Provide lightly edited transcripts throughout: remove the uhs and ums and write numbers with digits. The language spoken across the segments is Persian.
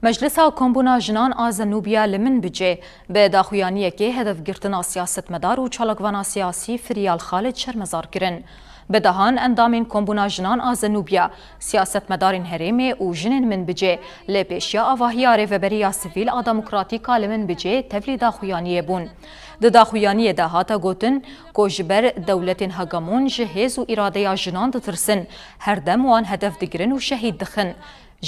مجلس کۆمبوونا ژنان ئا زەنوبیا li min bicê bi daxuyaniyekê hedefgirtina siyasetmedar û çalakvana siyasî Firyal Xalid şermezar kirin. Bi dehan endamên Kombûna Jinan a Zenûbiya, siyasetmedarên herêmê û jinên min bicê lê pêşiya avahiya rêveberiya sivîl a demokratîk a li min bicê tevlî daxuyaniyê bûn. Di daxuyaniyê de hata gotin ku ji ber dewletên hegemon ji hêz û îradeya jinan ditirsin, her dem wan hedef digirin û şehîd dixin.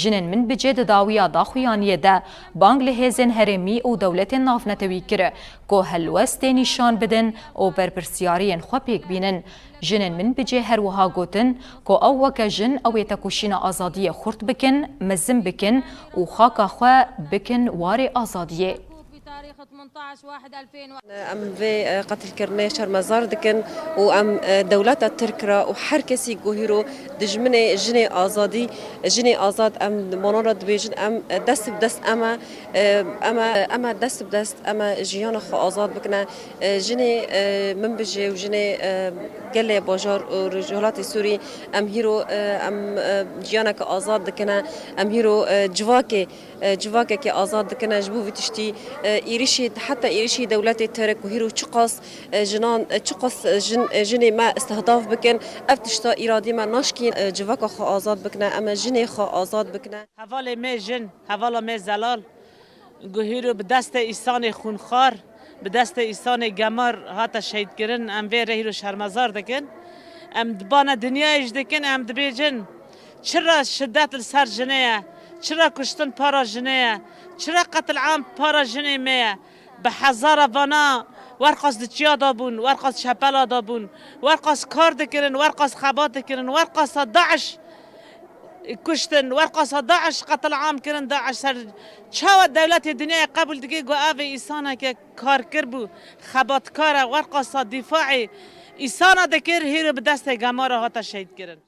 Jinên min bicê di dawiya daxuyaniyê de bang li hêzên herêmî û dewletên navnetewî kir ku helwestê nîşan bidin û berpirsyariyên xwe pêk bînin. Jinên min bicê her wiha gotin ku ew weke jin ew ê tekoşîna azadiyê xurt bikin, mezin bikin û xaka xwe bikin warê azadiyê. ام في قتل كرني شرمزار دكن وام دولات التركرا وحر كسي جوهيرو دجمني جني آزادي جني آزاد ام منورد بيجن ام دست بدست اما دست بدست اما جيانا خو آزاد بكنا جني من بجي وجني قلي باجار ورجالات سوري ام هيرو ام جيانا كآزاد دكنا ام هيرو جواكي كي آزاد دكنا جبو بتشتي إيريشي حتى إيريشي دولات الترك وهيرو تشقص جنان تشقص جني ما استهداف بكن افتشتا إرادي ما ناشكين جواكا خو آزاد بكنا أما جني خو آزاد بكنا حوالا ما جن حوالا ما زلال گوهیرو به دست ایسان خونخوار به دست ایسان گمار هاتا شهید کرن ام وی رهیرو شرمزار دکن ام دبان دنیایش دکن ام دبیجن چرا شدت السر جنیه چرا کشتن پارا جنیه چرا قتل عام پارا جنی میه به هزار وانا ورقاس دچیا دابون ورقاس شپلا دابون ورقاس کار دکرن ورقاس خبات دکرن ورقاس داعش کشتن ورقاس داعش قتل عام کرن داعش سر چاو دولت دنیا قبل دیگه گو آوه ایسانه که کار کربو خبات کاره ورقاس دفاعی ایسانه دکر هیرو به دست گماره هاتا شهید کرن.